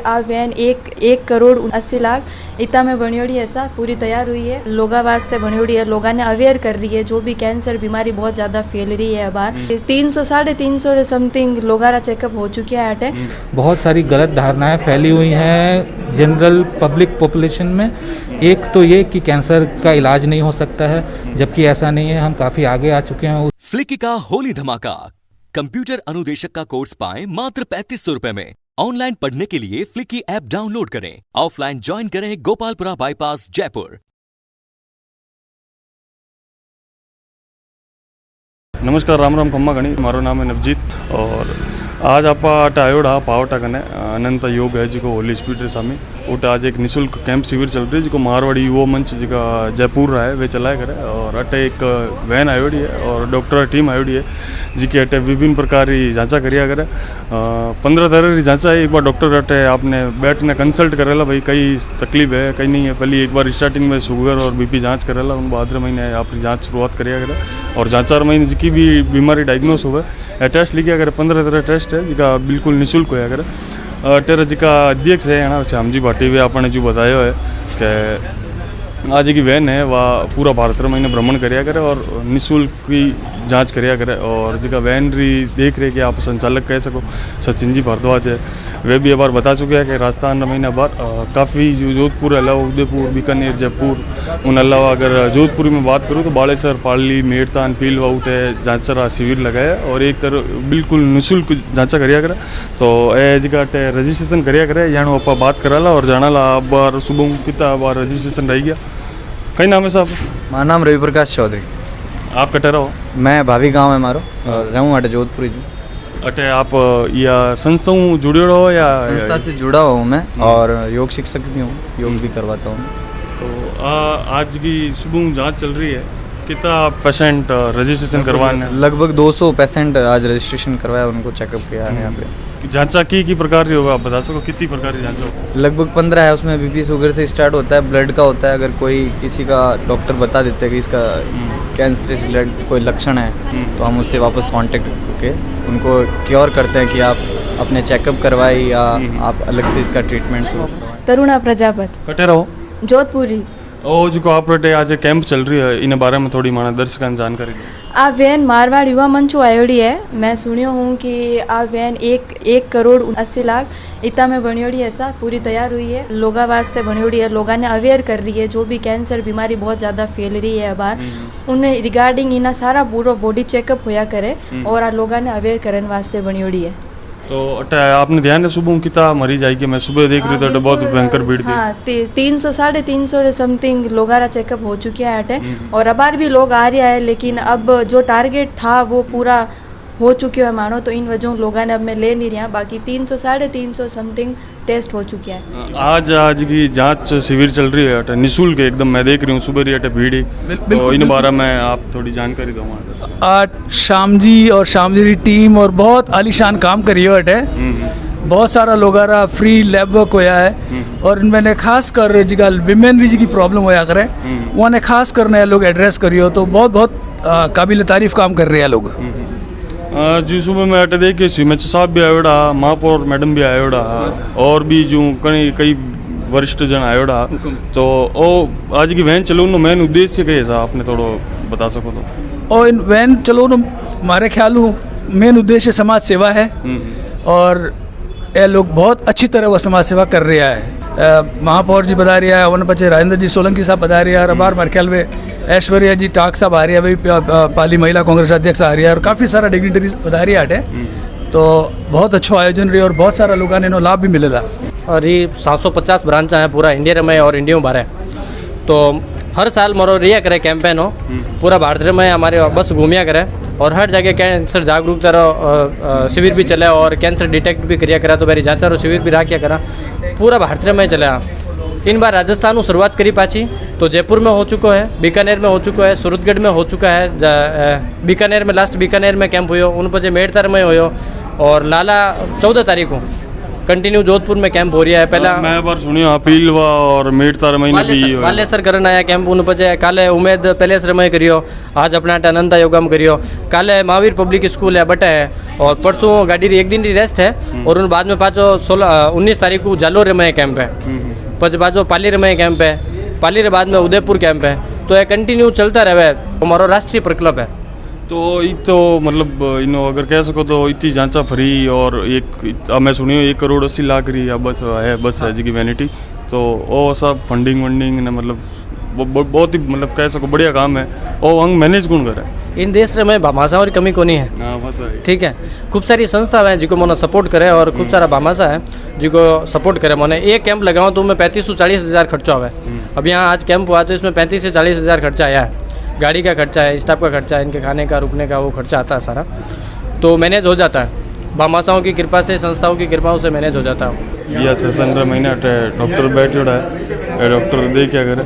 आ van 1,80,00,000 इतना में बनियोड़ी है। ऐसा पूरी तैयार हुई है, लोगा वास्ते बनियोड़ी है, लोगा ने अवेयर कर रही है। जो भी कैंसर बीमारी बहुत ज़्यादा फैल रही है बाहर, 300-350 समथिंग लोगारा चेकअप हो चुके हैं अटे। बहुत सारी गलत धारणाएं फैली हुई हैं जनरल पब्लिक पॉपुलेशन में। एक तो ये कि कैंसर का इलाज नहीं हो सकता है, जबकि ऐसा नहीं है, हम काफ़ी आगे आ चुके हैं। फ्लिकी का होली धमाका, कंप्यूटर अनुदेशक का कोर्स पाएं मात्र 3500 रुपए में। ऑनलाइन पढ़ने के लिए फ्लिकी ऐप डाउनलोड करें, ऑफलाइन ज्वाइन करें गोपालपुरा बाईपास जयपुर। नमस्कार, राम राम खम्मा गणी। मारो नाम है नवजीत और आज आप आयोड़ा पावटा कने अनंत योग है जी को होली स्पीड सामी उट आज एक निःशुल्क कैंप शिविर चल रही है जो मारवाड़ी युवा मंच जी का जयपुर रहा है वे चलाया करे। और अटे एक वैन आयोड़ी है और डॉक्टर टीम आयोड़ी है जी के अटे विभिन्न प्रकार की जांचा करिया करे। 15 तरह की जांचा है। एक बार डॉक्टर अटे आपने बैठने कंसल्ट करेला भाई कई तकलीफ है कहीं नहीं है। पहले एक बार स्टार्टिंग में शुगर और बीपी जांच करेला, उन भाद्र महीने आपकी जांच शुरुआत करिया करे और जांचार महीने जिसकी भी बीमारी डायग्नोस हुए टेस्ट लिखिया करे। 15 तरह टेस्ट है जिका बिल्कुल निःशुल्क होया करे। टेरा जी का अध्यक्ष है यहाँ श्याम जी भाटी वे आपने जो बताया है कि आज की वैन है वह पूरा भारत महीने भ्रमण करिया करे और निःशुल्क की जांच करिया करे। और जिका वैन री देख रहे कि आप संचालक कह सको सचिन जी भारद्वाज है, वे भी एक बार बता चुके हैं कि राजस्थान महीना बाद काफ़ी जो जोधपुर अलावा उदयपुर बीकानेर जयपुर उन अलावा अगर जोधपुर में बात करूँ तो बालेसर पाली मेड़तान पील वाउट है जांचा शिविर लगाया और एक बिल्कुल निःशुल्क जांचा करिया करे। तो ए जगह रजिस्ट्रेशन करिया करे जानो आप बात कराला और जानाला अब बार सुबह कितना बार रजिस्ट्रेशन रह गया। कई नाम है साहब? मारा नाम रवि प्रकाश चौधरी। आप कटे रहो? मैं भाभी गांव है मारो और रहूँ अटे जोधपुरी जो अटे आप या संस्था जुड़े हो या संस्था से जुड़ा हुआ हूँ मैं और योग शिक्षक भी हूँ, योग भी करवाता हूँ। तो आज की सुबह जांच चल रही है, कितना पेशेंट रजिस्ट्रेशन करवाने? लगभग 200 पेशेंट आज रजिस्ट्रेशन करवाया, उनको चेकअप किया है यहाँ पे। जांचा की प्रकार की होगा आप बता सको कितनी प्रकार की जांचा होगा? लगभग 15 है। उसमें बीपी शुगर से स्टार्ट होता है, ब्लड का होता है। अगर कोई किसी का डॉक्टर बता देते हैं कि इसका कैंसर से रिलेटेड कोई लक्षण है तो हम उससे वापस कांटेक्ट करके उनको क्योर करते हैं कि आप अपने चेकअप करवाए या आप अलग से इसका ट्रीटमेंट शुरू करवाएं। तरुणा प्रजापति कटे रहो जोधपुरी। ओ जो आप आज कैंप चल रही है इन बारे में थोड़ी माना दर्शकों जानकारी दो। आ वैन मारवाड़ युवा मंच आयोड़ी है। मैं सुनियो हूँ कि आ वैन 1,80,00,000 इतना में बनियोड़ी है। ऐसा पूरी तैयार हुई है, लोगा वास्ते बनियोड़ी है, लोगा ने अवेयर कर रही है। जो भी कैंसर बीमारी बहुत ज़्यादा फैल रही है बाहर, उन्हें रिगार्डिंग इना सारा पूरा बॉडी चेकअप होया करे और आ लोगा ने अवेयर करने वास्ते बनियोड़ी है। तो आपने ध्यान है सुबह कितना मरीज आई कि मैं सुबह देख रही थी तो बहुत भयंकर भीड़ थी। हाँ, 300-350 समथिंग लोगारा चेकअप हो चुके हैं अटे और अबार भी लोग आ रहा है। लेकिन अब जो टारगेट था वो पूरा हो चुके हैं मानो, तो इन वजहों लोगों ने अब मैं ले नहीं रहा। बाकी 300-350 समथिंग टेस्ट हो चुके हैं। आज की जांच शिविर चल रही है निःशुल्क एकदम, मैं देख रही हूँ सुबह रही है भीड़। तो इन बारे में आप थोड़ी जानकारी दो। आज श्याम जी और श्याम जी की टीम और बहुत आलीशान काम करी हो अटे। बहुत सारा लोगारा फ्री लैब वर्क होया है और मैंने खास कर जिका विमेन भी जी की प्रॉब्लम होया करे उन्हें खास कर नए लोग एड्रेस करियो। तो बहुत बहुत काबिल तारीफ काम कर रहे हैं लोग। जी सुबह में अटे देखिए सीमेच साहब भी आयोड़ा, महापौर मैडम भी आयोड़ा और भी जो कई वरिष्ठ जन आयोड़ा। तो ओ आज की वैन चलो मेन उद्देश्य क्या है आपने थोड़ा बता सको तो? और इन वैन चलो हमारे ख्याल मेन उद्देश्य समाज सेवा है और ये लोग बहुत अच्छी तरह वह समाज सेवा कर रहा है। महापौर जी बता रहा है, वन बच्चे राजेंद्र जी सोलंकी साहब बता रहे हैं और अबार मारे ख्याल में ऐश्वर्या जी टाक साहब आ रही है, भाई पाली महिला कांग्रेस अध्यक्ष आ रही है और काफ़ी सारा डिग्निटरीज बता रही है। तो बहुत अच्छा आयोजन रही और बहुत सारा लोगों ने लाभ भी मिलेगा। और ये 750 ब्रांच है पूरा इंडिया में और इंडिया में बाहर है। तो हर साल मरो रिया करे कैंपेन हो पूरा भारत में हमारे बस घूमिया करे और हर जगह कैंसर जागरूकता शिविर भी चला और कैंसर डिटेक्ट भी करिया करा। तो मेरी जांचा और शिविर भी रखिया करा पूरा भारत में चला। इन बार राजस्थान में शुरुआत करी पाची तो जयपुर में हो चुका है, बीकानेर में हो चुका है, सूरतगढ़ में हो चुका है, बीकानेर में लास्ट बीकानेर में कैंप हुयो, उन पर मेड़तार में हुयो और लाला 14 तारीख को कंटिन्यू जोधपुर में कैंप हो रहा है पहला मैं बार सुनियो अपीलवा और मेड़तार महीने भी वालेसर करन आया कैंप उन पचे काले उमेद पैलेस रमय करियो आज अपना अनंता योगा में करियो काले महावीर पब्लिक स्कूल है बटा है और परसों गाड़ी री एक दिन की रेस्ट है और उन बाद में पाचो 19 तारीख को जालोर रमय कैंप है पच पाचो पाली रमय कैंप है पाली रे बाद में उदयपुर कैंप है तो ये कंटिन्यू चलता रहे हमारा राष्ट्रीय प्रक्लब है। तो ये तो मतलब इनो अगर कह सको तो इतनी जांचा फ्री और एक मैं सुनियो 1 करोड़ 80 लाख री बस है जी वैनिटी तो वो सब फंडिंग वंडिंग ने मतलब बहुत ही मतलब कह सको बढ़िया काम है और हम मैनेज कौन करे इन देश में भामाशाओं की कमी कोनी है ठीक है खूब सारी संस्था है जिको मैंने सपोर्ट करे और खूब सारा भामाशा है जिको सपोर्ट करे मैंने एक कैंप लगाऊँ तो मैं 35 से 40 हज़ार खर्चा हुआ है अब यहाँ आज कैंप हुआ तो इसमें 35 से 40 हज़ार खर्चा आया है गाड़ी का खर्चा है स्टाफ का खर्चा है इनके खाने का रुकने का वो खर्चा आता है सारा तो मैनेज हो जाता है भामाशाओं की कृपा से संस्थाओं की कृपाओं से मैनेज हो जाता है। यह सेशन महीना डॉक्टर बैठे है डॉक्टर दे क्या करे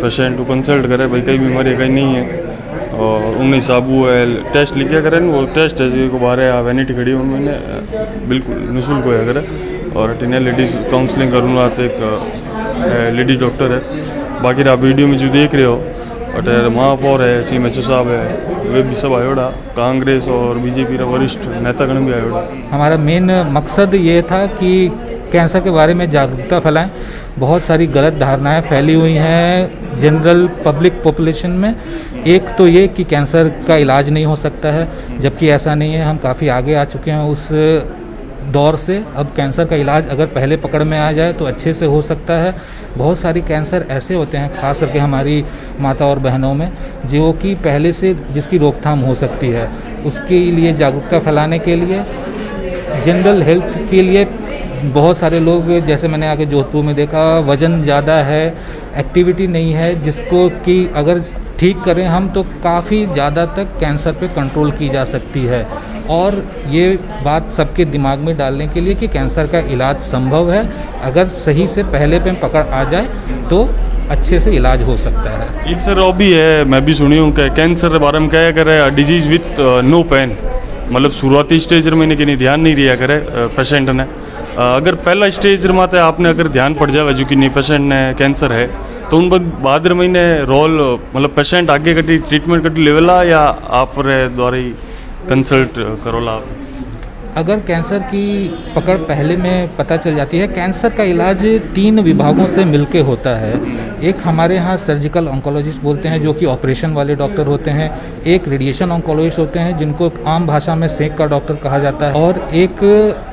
पेशेंट को कंसल्ट करे भाई कई बीमारी कहीं नहीं है और उन्हें साबू है टेस्ट लिखा करें वो टेस्ट है को बारे वैनिटी खड़ी उन्होंने बिल्कुल निःशुल्क होया करे और टीने लेडीज़ काउंसलिंग करूँ आते एक लेडीज डॉक्टर है बाकी आप वीडियो में जो देख रहे हो और महापौर है CMHO साहब है वे भी सब आयोड़ा कांग्रेस और बीजेपी का वरिष्ठ नेतागण भी आयोड़ा। हमारा मेन मकसद ये था कि कैंसर के बारे में जागरूकता फैलाएं। बहुत सारी गलत धारणाएं फैली हुई हैं जनरल पब्लिक पॉपुलेशन में। एक तो ये कि कैंसर का इलाज नहीं हो सकता है, जबकि ऐसा नहीं है। हम काफ़ी आगे आ चुके हैं उस दौर से। अब कैंसर का इलाज अगर पहले पकड़ में आ जाए तो अच्छे से हो सकता है। बहुत सारी कैंसर ऐसे होते हैं, खास करके हमारी माता और बहनों में, जो कि पहले से जिसकी रोकथाम हो सकती है। उसके लिए जागरूकता फैलाने के लिए, जनरल हेल्थ के लिए बहुत सारे लोग, जैसे मैंने आगे जोधपुर में देखा, वज़न ज़्यादा है, एक्टिविटी नहीं है, जिसको कि अगर ठीक करें हम तो काफ़ी ज़्यादा तक कैंसर पे कंट्रोल की जा सकती है। और ये बात सबके दिमाग में डालने के लिए कि कैंसर का इलाज संभव है, अगर सही से पहले पे पकड़ आ जाए तो अच्छे से इलाज हो सकता है। एक सर और भी है, मैं भी सुनी हूँ कि कैंसर के बारे में क्या करे, डिजीज़ विथ नो पेन, मतलब शुरुआती स्टेज में इन्हें नहीं ध्यान नहीं रिया करे पेशेंट ने। अगर पहला स्टेज माते आपने अगर ध्यान पड़ जाए जो कि नहीं पेशेंट ने कैंसर है, तो उन बाद महीने रोल मतलब पेशेंट आगे कटी ट्रीटमेंट कटी लेवला या आप द्वारा ही कंसल्ट करोला। अगर कैंसर की पकड़ पहले में पता चल जाती है, कैंसर का इलाज 3 विभागों से मिलके होता है। एक हमारे यहाँ सर्जिकल ऑन्कोलॉजिस्ट बोलते हैं, जो कि ऑपरेशन वाले डॉक्टर होते हैं। एक रेडिएशन ऑन्कोलॉजिस्ट होते हैं, जिनको आम भाषा में सेक का डॉक्टर कहा जाता है। और एक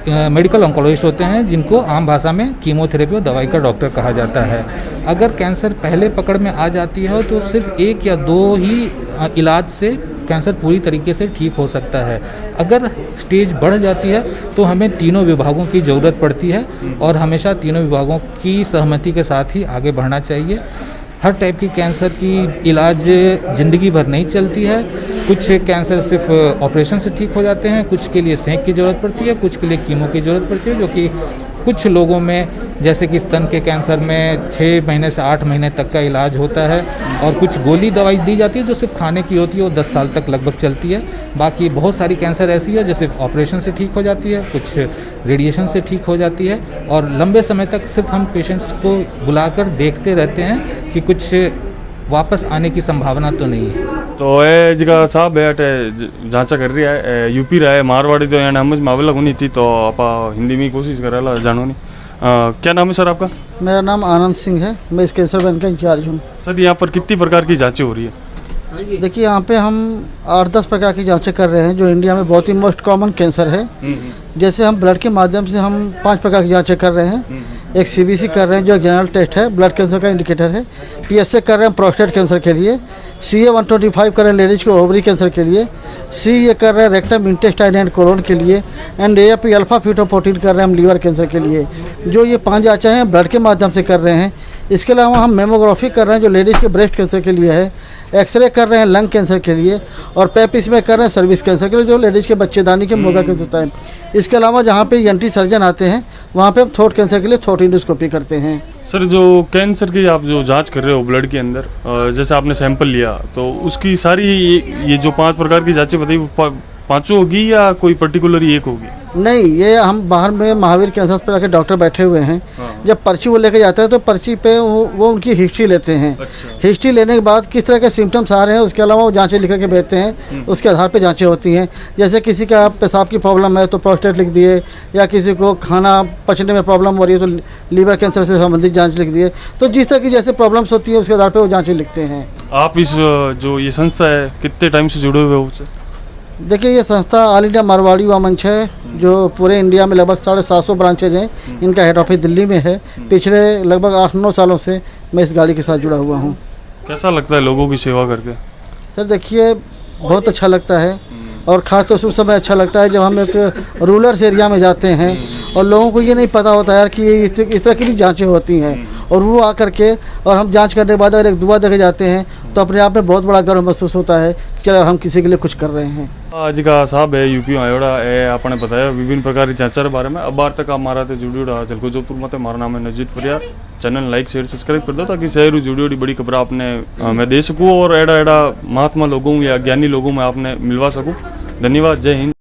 मेडिकल ऑन्कोलॉजिस्ट होते हैं, जिनको आम भाषा में कीमोथेरेपी और दवाई का डॉक्टर कहा जाता है। अगर कैंसर पहले पकड़ में आ जाती है तो सिर्फ 1 या 2 ही इलाज से कैंसर पूरी तरीके से ठीक हो सकता है। अगर स्टेज बढ़ जाती है तो हमें तीनों विभागों की ज़रूरत पड़ती है और हमेशा तीनों विभागों की सहमति के साथ ही आगे बढ़ना चाहिए। हर टाइप की कैंसर की इलाज ज़िंदगी भर नहीं चलती है। कुछ कैंसर सिर्फ ऑपरेशन से ठीक हो जाते हैं, कुछ के लिए सेंक की ज़रूरत पड़ती है, कुछ के लिए कीमो की ज़रूरत पड़ती है, जो कि कुछ लोगों में, जैसे कि स्तन के कैंसर में 6 महीने से 8 महीने तक का इलाज होता है। और कुछ गोली दवाई दी जाती है जो सिर्फ खाने की होती है, वो 10 साल तक लगभग चलती है। बाकी बहुत सारी कैंसर ऐसी है जो सिर्फ ऑपरेशन से ठीक हो जाती है, कुछ रेडिएशन से ठीक हो जाती है। और लंबे समय तक सिर्फ हम पेशेंट्स को बुलाकर देखते रहते हैं कि कुछ वापस आने की संभावना तो नहीं है। तो ये जगह साहब है जांचा कर रही है, यूपी रहा है, मारवाड़ी तो यहाँ समझ मावला होनी थी, तो आप हिंदी में कोशिश करेला जानो नहीं। क्या नाम है सर आपका? मेरा नाम आनंद सिंह है, मैं इस कैंसर बैंक का इंचार्ज हूँ। सर यहाँ पर कितनी प्रकार की जांचें हो रही है? देखिए, यहाँ पे हम 8-10 प्रकार की जांचें कर रहे हैं, जो इंडिया में बहुत ही मोस्ट कॉमन कैंसर है। जैसे हम ब्लड के माध्यम से हम 5 प्रकार की जांचें कर रहे हैं। एक CBC कर रहे हैं, जो जनरल टेस्ट है, ब्लड कैंसर का इंडिकेटर है। PSA कर रहे हैं प्रोस्टेट कैंसर के लिए। CA-125 कर रहे हैं लेडीज को ओवरी कैंसर के लिए। CA कर रहे हैं रेक्टम, इंटेस्टाइन एंड कोलोन के लिए। एंड AFP अल्फा फ्यूटोप्रोटीन कर रहे हैं हम लीवर कैंसर के लिए। जो ये 5 जांचें हैं ब्लड के माध्यम से कर रहे हैं। इसके अलावा हम मेमोग्राफी कर रहे हैं, जो लेडीज़ के ब्रेस्ट कैंसर के लिए है। एक्सरे कर रहे हैं लंग कैंसर के लिए। और पेपिस में कर रहे हैं सर्विस कैंसर के लिए, जो लेडीज़ के बच्चेदानी के मोगा कैंसर होता है। इसके अलावा जहाँ पे ENT सर्जन आते हैं, वहाँ पे हम थ्रोट कैंसर के लिए थ्रोट इंडोस्कोपी करते हैं। सर जो कैंसर की आप जो जांच कर रहे हो ब्लड के अंदर, जैसे आपने सैंपल लिया, तो उसकी सारी ये जो 5 प्रकार की जांचें बताई, वो 5 होगी या कोई पर्टिकुलर एक होगी? नहीं, ये हम बाहर में महावीर कैंसर अस्पताल के डॉक्टर बैठे हुए हैं। जब पर्ची वो लेके जाते हैं तो पर्ची पे वो उनकी हिस्ट्री लेते हैं। हिस्ट्री लेने के बाद किस तरह के सिम्टम्स आ रहे हैं उसके अलावा वो जांचें लिख के भेजते हैं। उसके आधार पे जांचें होती हैं। जैसे किसी का पेशाब की प्रॉब्लम है तो प्रोस्टेट लिख दिए, या किसी को खाना पचने में प्रॉब्लम हो रही है तो लीवर कैंसर से संबंधित जाँच लिख दिए। तो जिस तरह की जैसे प्रॉब्लम्स होती है उसके आधार पर वो जाँचें लिखते हैं। आप इस जो ये संस्था है कितने टाइम से जुड़े हुए हो उससे? देखिए, ये संस्था ऑल इंडिया मारवाड़ी युवा मंच है, जो पूरे इंडिया में लगभग 750 ब्रांचेज हैं। इनका हेड ऑफिस दिल्ली में है। पिछले लगभग 8-9 सालों से मैं इस गाड़ी के साथ जुड़ा हुआ हूँ। कैसा लगता है लोगों की सेवा करके? सर देखिए, बहुत अच्छा लगता है, और ख़ास तौर से उस समय अच्छा लगता है जब हम एक रूरल एरिया में जाते हैं और लोगों को ये नहीं पता होता यार कि इस तरह की भी जांचें होती हैं, और वो आकर के और हम जांच करने के बाद अगर एक दुआ देके जाते हैं तो अपने आप में बहुत बड़ा गर्व महसूस होता है कि यार हम किसी के लिए कुछ कर रहे हैं। आज का साहब है यूपी आयोड़ा है, आपने बताया विभिन्न प्रकार की जांच के बारे में। अब बार तक आप हमारा जुड़ी उड़ा जलको जोधपुर मत हमारा नाम है Navjeet Pariyar. Channel like share subscribe कर दो ताकि शहर जुड़ी उड़ी बड़ी खबर आपने मैं दे सकूँ और एड़ा एड़ा महात्मा लोगों या ज्ञानी लोगों में आपने मिलवा सकूँ। धन्यवाद। जय हिंद।